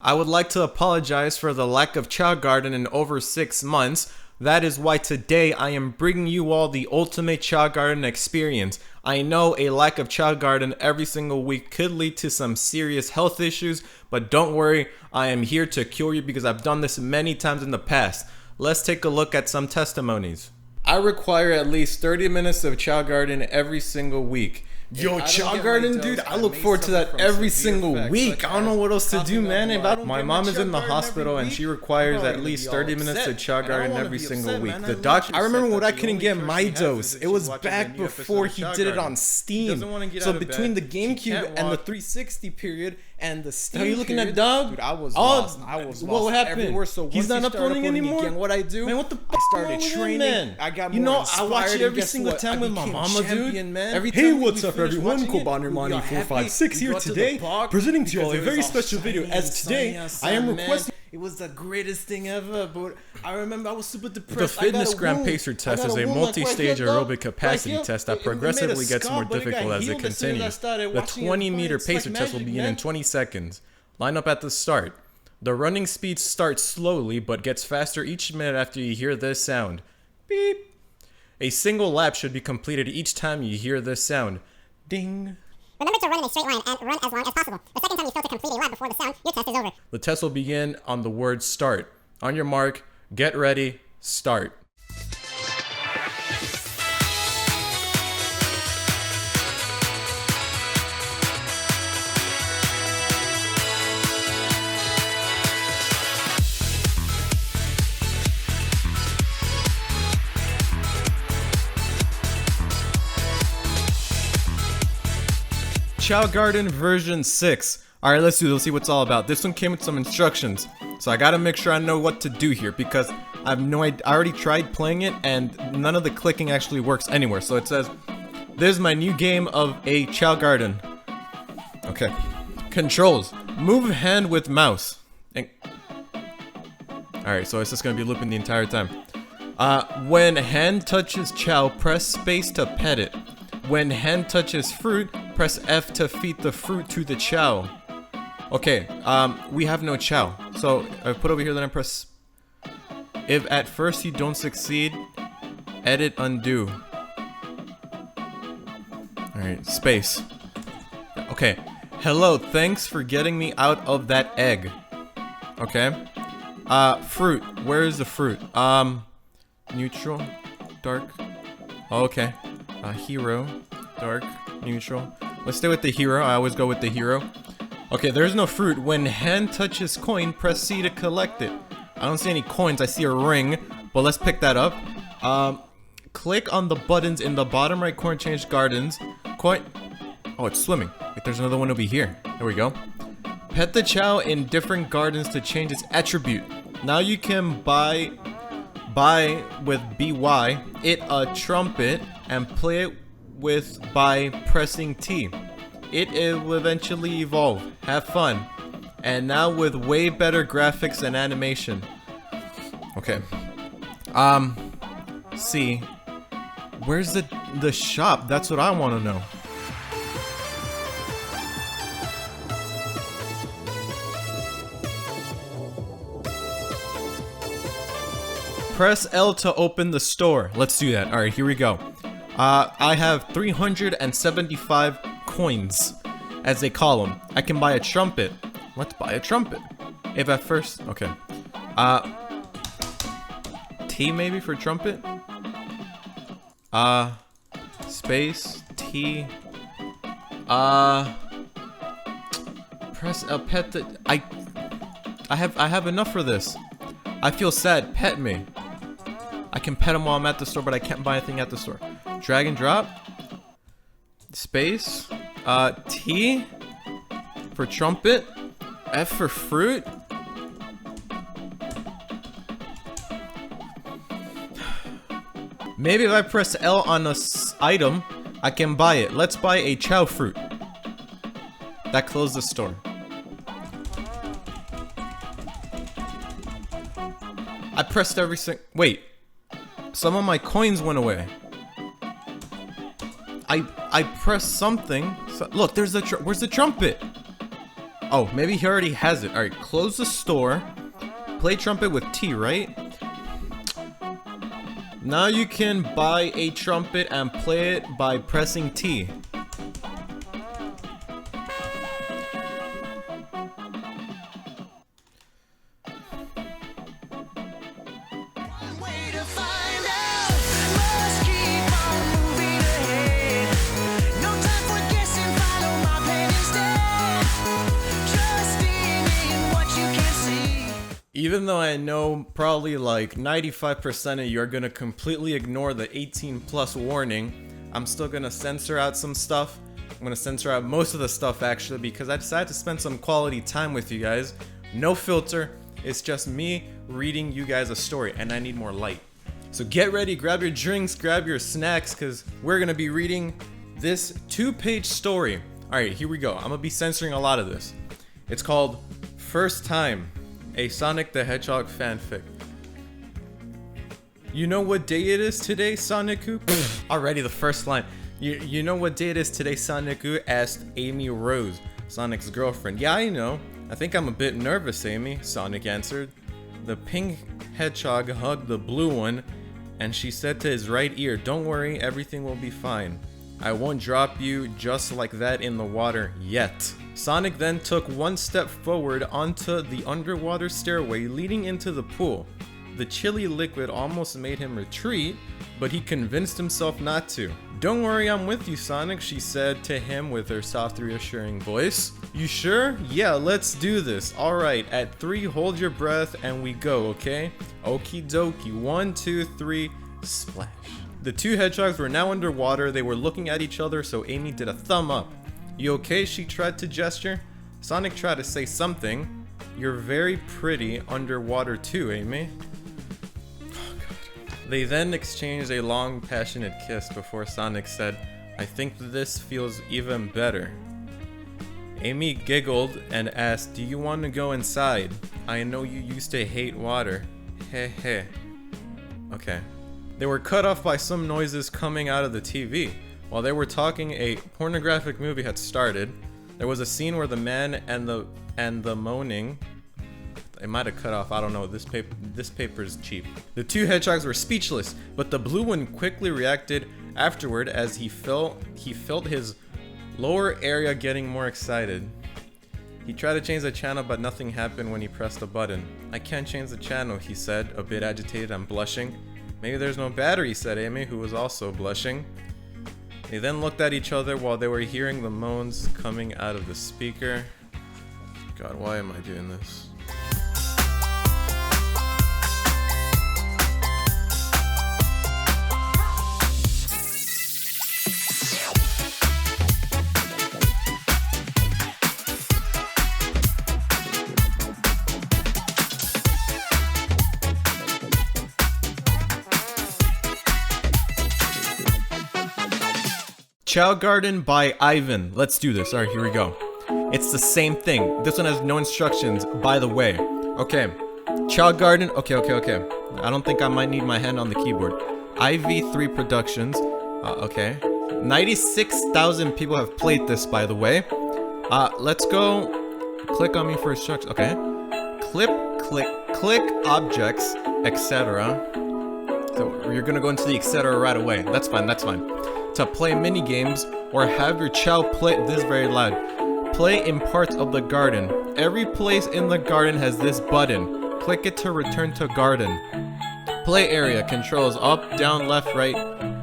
I would like to apologize for the lack of Chao Garden in over 6 months. That is why today I am bringing you all the ultimate Chao Garden experience. I know a lack of Chao Garden every single week could lead to some serious health issues, but don't worry, I am here to cure you because I've done this many times in the past. Let's take a look at some testimonies. I require at least 30 minutes of Chao Garden every single week. Yo, Chao Garden, dude, I look forward to that every single week. I don't know what else to do, man. My mom is in the hospital and she requires at least 30 minutes of Chao Garden every single week. The doctor, I remember when I couldn't get my dose. It was back before he did it on Steam. So between the GameCube and the 360 period and the Steam, are you looking at dog? Dude, I was lost. What happened? So he's not uploading anymore. Again, what I do? Man, what the? I started training. Man, I got more I watch it every single time with my mama, dude. Hey, what's up, everyone? Kobanirmani456 here today, presenting to you all a very special video. As today, I am requesting. It was the greatest thing ever, but I remember I was super depressed. The Fitness Gram Pacer test is a multi-stage aerobic capacity test that progressively gets more difficult as it continues. The 20-meter pacer test will begin in 20 seconds. Line up at the start. The running speed starts slowly, but gets faster each minute after you hear this sound. Beep. A single lap should be completed each time you hear this sound. Ding. Remember to run in a straight line and run as long as possible. The second time you fail to complete a lap before the sound, your test is over. The test will begin on the word start. On your mark, get ready, start. Chao Garden version 6. Alright, let's see what it's all about. This one came with some instructions, so I gotta make sure I know what to do here because I have no idea. I already tried playing it and none of the clicking actually works anywhere. So it says, this is my new game of a Chao Garden. Okay. Controls. Move hand with mouse. Alright, so it's just gonna be looping the entire time. When hand touches Chao, press space to pet it. When hand touches fruit, press F to feed the fruit to the Chao. Okay, we have no Chao. So I put over here, then I press. If at first you don't succeed, edit undo. Alright, space. Okay. Hello, thanks for getting me out of that egg. Okay. Fruit. Where is the fruit? Neutral. Dark. Okay. Hero, dark, neutral. Let's stay with the hero. I always go with the hero. Okay, there's no fruit. When hand touches coin, press C to collect it. I don't see any coins. I see a ring, but let's pick that up. Click on the buttons in the bottom right corner, change gardens. Coin. Oh, it's swimming. Wait, there's another one over here. There we go. Pet the Chao in different gardens to change its attribute. Now you can buy with BY it a trumpet and play it with by pressing T. It will eventually evolve. Have fun. And now with way better graphics and animation. Okay. See. Where's the shop? That's what I want to know. Press L to open the store. Let's do that. Alright, here we go. I have 375 coins, as they call them. I can buy a trumpet. Let's buy a trumpet. If at first, okay. T maybe for trumpet? Space, T. Press L, pet the, I have enough for this. I feel sad, pet me. I can pet him while I'm at the store, but I can't buy anything at the store. Drag and drop. Space. T for trumpet. F for fruit. Maybe if I press L on a item, I can buy it. Let's buy a Chao fruit. That closed the store. I pressed every single. Wait. Some of my coins went away. I pressed something. So, look, there's the where's the trumpet? Oh, maybe he already has it. Alright, close the store. Play trumpet with T, right? Now you can buy a trumpet and play it by pressing T. Even though I know probably like 95% of you are gonna completely ignore the 18 plus warning, I'm still gonna censor out some stuff. I'm gonna censor out most of the stuff actually because I decided to spend some quality time with you guys. No filter, it's just me reading you guys a story and I need more light. So get ready, grab your drinks, grab your snacks, because we're gonna be reading this 2-page story. Alright, here we go. I'm gonna be censoring a lot of this. It's called First Time, a Sonic the Hedgehog fanfic. You know what day it is today, Sonic-Gu? Already the first line. You know what day it is today, Sonic-Gu? Asked Amy Rose, Sonic's girlfriend. Yeah, I know. I think I'm a bit nervous, Amy, Sonic answered. The pink hedgehog hugged the blue one, and she said to his right ear, "Don't worry, everything will be fine. I won't drop you just like that in the water yet." Sonic then took one step forward onto the underwater stairway leading into the pool. The chilly liquid almost made him retreat, but he convinced himself not to. "Don't worry, I'm with you, Sonic," she said to him with her soft, reassuring voice. "You sure? Yeah, let's do this. Alright, at 3, hold your breath and we go, okay? Okie dokie. 1, 2, 3, splash." The two hedgehogs were now underwater. They were looking at each other, so Amy did a thumb up. "You okay?" she tried to gesture. Sonic tried to say something. "You're very pretty underwater too, Amy." Oh, God. They then exchanged a long, passionate kiss before Sonic said, "I think this feels even better." Amy giggled and asked, "Do you want to go inside? I know you used to hate water. Heh heh." Okay. They were cut off by some noises coming out of the TV. While they were talking, a pornographic movie had started. There was a scene where the man and the moaning. It might have cut off. I don't know. This paper's cheap. The two hedgehogs were speechless, but the blue one quickly reacted afterward as he felt his lower area getting more excited. He tried to change the channel, but nothing happened when he pressed the button. "I can't change the channel," he said, a bit agitated and blushing. "Maybe there's no battery," said Amy, who was also blushing. They then looked at each other while they were hearing the moans coming out of the speaker. God, why am I doing this? Chao Garden by Ivan. Let's do this. Alright, here we go. It's the same thing. This one has no instructions, by the way. Okay. Chao Garden. Okay. I don't think I might need my hand on the keyboard. IV3 Productions. Okay. 96,000 people have played this, by the way. Let's go. Click on me for instructions. Okay. Click objects, etc. So you're gonna go into the etc. right away. That's fine. To play mini games or have your child play this very loud. Play in parts of the garden. Every place in the garden has this button. Click it to return to garden. Play area controls up, down, left, right.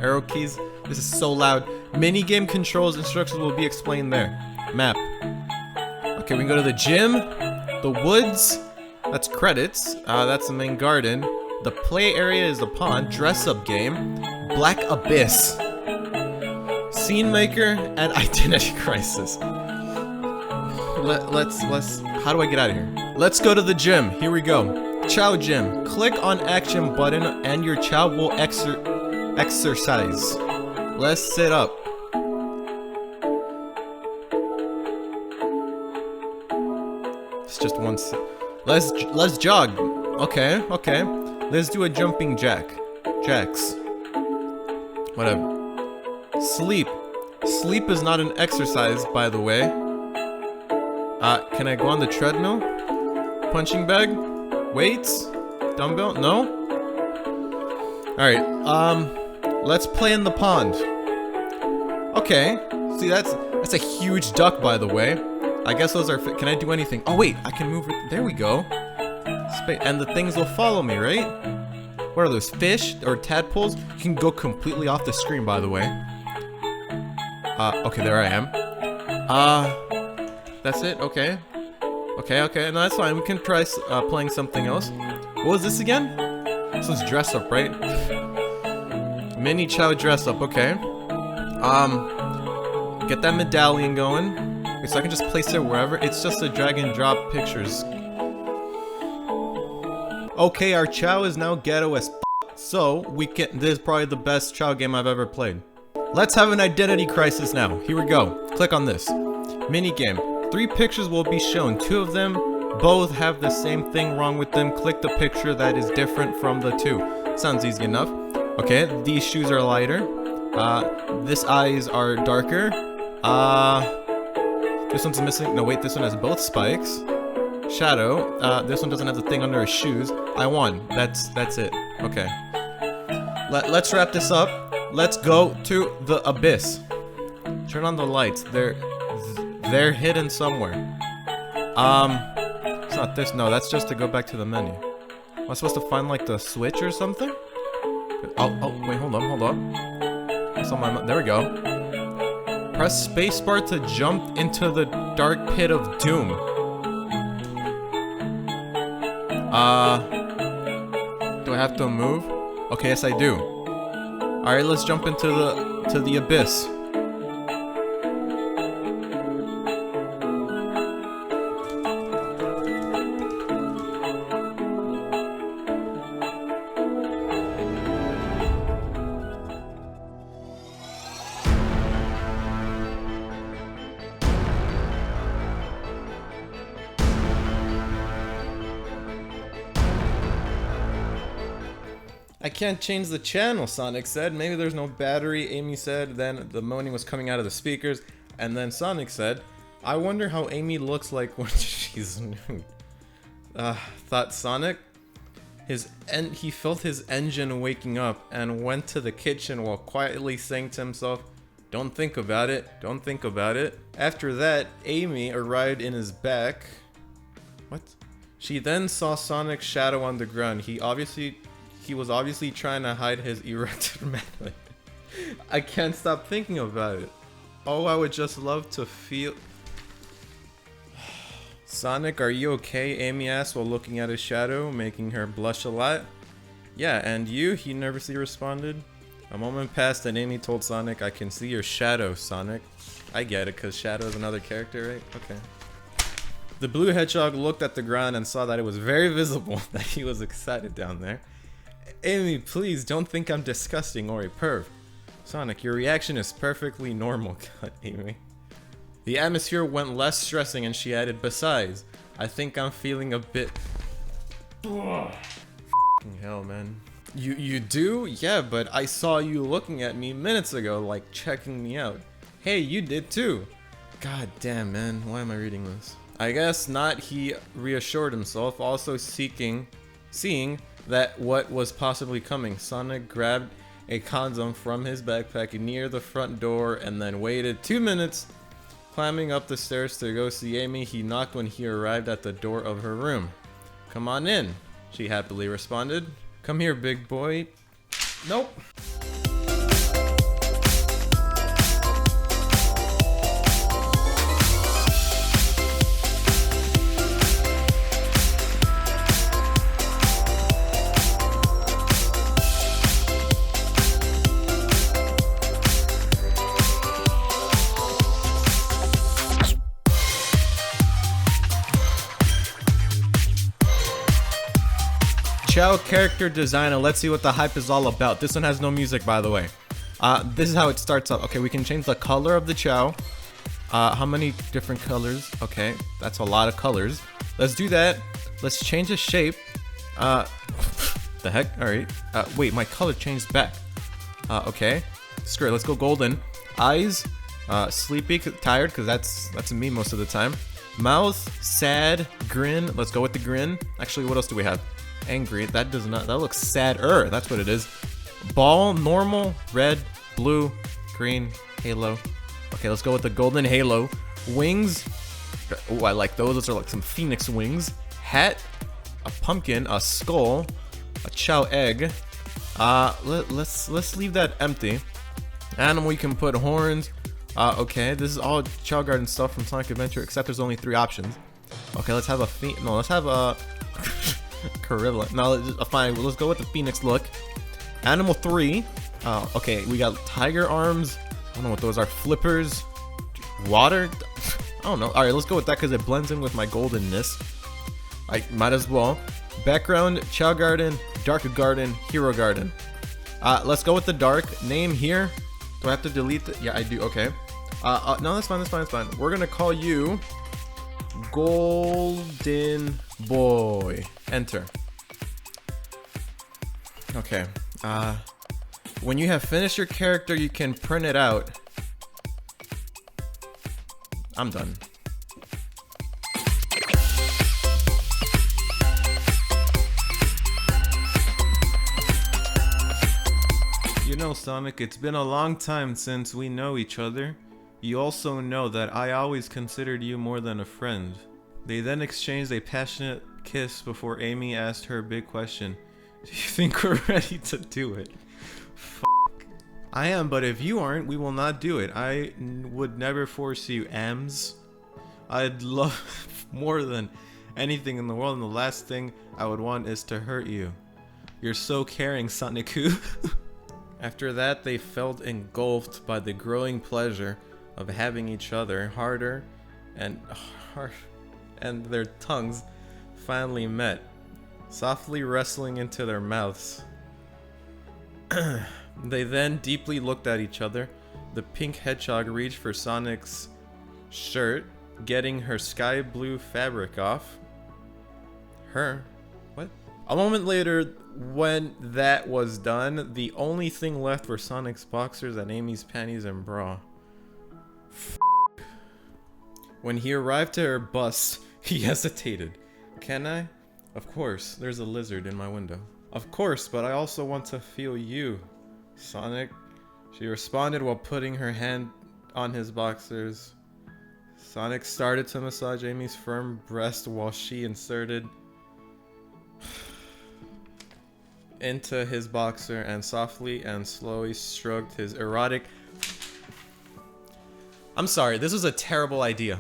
Arrow keys. This is so loud. Mini game controls instructions will be explained there. Map. Okay, we can go to the gym, the woods. That's credits. That's the main garden. The play area is the pond. Dress up game. Black Abyss. Scene maker and identity crisis. Let's how do I get out of here? Let's go to the gym. Here we go. Chao Gym. Click on action button and your child will exercise. Let's sit up. It's just one sit. Let's jog. Okay. Let's do a jumping jacks. Whatever. Sleep. Sleep is not an exercise, by the way. Can I go on the treadmill? Punching bag? Weights? Dumbbell? No? Alright, let's play in the pond. Okay. See, that's a huge duck, by the way. I guess those are can I do anything? Oh wait, I can move it. There we go. And the things will follow me, right? What are those, fish or tadpoles? You can go completely off the screen, by the way. Okay, there I am. That's it, okay. Okay, no, that's fine. We can try playing something else. What was this again? This was dress up, right? Mini Chao dress up, okay. Get that medallion going. Okay, so I can just place it wherever. It's just a drag and drop pictures. Okay, our Chao is now ghetto as so we can. This is probably the best Chao game I've ever played. Let's have an identity crisis now. Here we go. Click on this. Mini game. 3 pictures will be shown. 2 of them both have the same thing wrong with them. Click the picture that is different from the 2. Sounds easy enough. Okay, these shoes are lighter. This eyes are darker. This one's missing. No, wait, this one has both spikes. Shadow. This one doesn't have the thing under his shoes. I won. That's it. Okay. Let's wrap this up. Let's go to the abyss. Turn on the lights. They're hidden somewhere. It's not this. No, that's just to go back to the menu. Am I supposed to find like the switch or something? Oh, wait, hold on. That's on my. There we go. Press spacebar to jump into the dark pit of doom. Do I have to move? Okay, yes I do. Alright, let's jump into the abyss. I can't change the channel, Sonic said. Maybe there's no battery, Amy said. Then the moaning was coming out of the speakers. And then Sonic said, I wonder how Amy looks like when she's nude. Thought Sonic. He felt his engine waking up and went to the kitchen while quietly saying to himself, don't think about it, don't think about it. After that, Amy arrived in his back. What? She then saw Sonic's shadow on the ground. He was obviously trying to hide his erected manhood. I can't stop thinking about it. Oh, I would just love to feel... Sonic, are you okay? Amy asked while looking at his shadow, making her blush a lot. Yeah, and you? He nervously responded. A moment passed and Amy told Sonic, I can see your shadow, Sonic. I get it, because Shadow is another character, right? Okay. The blue hedgehog looked at the ground and saw that it was very visible that he was excited down there. Amy, please don't think I'm disgusting or a perv. Sonic, your reaction is perfectly normal, God, Amy. The atmosphere went less stressing and she added, besides, I think I'm feeling a bit... F***ing hell, man. You do? Yeah, but I saw you looking at me minutes ago, like checking me out. Hey, you did too. God damn, man. Why am I reading this? I guess not, he reassured himself, also seeing that what was possibly coming. Sonic grabbed a condom from his backpack near the front door and then waited 2 minutes. Climbing up the stairs to go see Amy, he knocked when he arrived at the door of her room. Come on in, she happily responded. Come here, big boy. Nope. Chao character designer. Let's see what the hype is all about. This one has no music, by the way. This is how it starts up. Okay, we can change the color of the Chao. How many different colors? Okay, that's a lot of colors. Let's do that. Let's change the shape. The heck? Alright. Wait, my color changed back. Okay. Screw it. Let's go golden. Eyes. Sleepy, tired, because that's me most of the time. Mouth, sad, grin. Let's go with the grin. Actually, what else do we have? Angry. That does not. That looks sadder. That's what it is. Ball, normal, red, blue, green, halo. Okay, let's go with the golden halo. Wings. Oh, I like those. Those are like some phoenix wings. Hat, a pumpkin, a skull, a chow egg. Let's leave that empty. Animal, you can put horns. Okay, this is all Chao Garden stuff from Sonic Adventure, except there's only 3 options. Okay, let's have a no, let's have a Carilla. No, fine. Let's go with the phoenix look. Animal 3. Okay, we got tiger arms. I don't know what those are. Flippers. Water. I don't know. All right, let's go with that because it blends in with my goldenness. I might as well. Background: Chao Garden, Dark Garden, Hero Garden. Let's go with the dark. Name here. Do I have to delete it? Yeah, I do. Okay. No, that's fine. That's fine. That's fine. We're gonna call you Golden Boy. Enter. Okay. When you have finished your character, you can print it out. I'm done. You know, Sonic, it's been a long time since we know each other. You also know that I always considered you more than a friend. They then exchanged a passionate kiss before Amy asked her big question. Do you think we're ready to do it? Fuck. I am, but if you aren't, we will not do it. I would never force you, Ams. I'd love more than anything in the world, and the last thing I would want is to hurt you. You're so caring, Sonic-ku. After that, they felt engulfed by the growing pleasure of having each other harder, and their tongues finally met, softly wrestling into their mouths. They then deeply looked at each other. The pink hedgehog reached for Sonic's shirt, getting her sky blue fabric off. What? A moment later, when that was done, the only thing left were Sonic's boxers and Amy's panties and bra. When he arrived to her bus, he hesitated. Can I? Of course, there's a lizard in my window. Of course, but I also want to feel you, Sonic. She responded while putting her hand on his boxers. Sonic started to massage Amy's firm breast while she inserted into his boxer and softly and slowly stroked his erotic... I'm sorry, this was a terrible idea.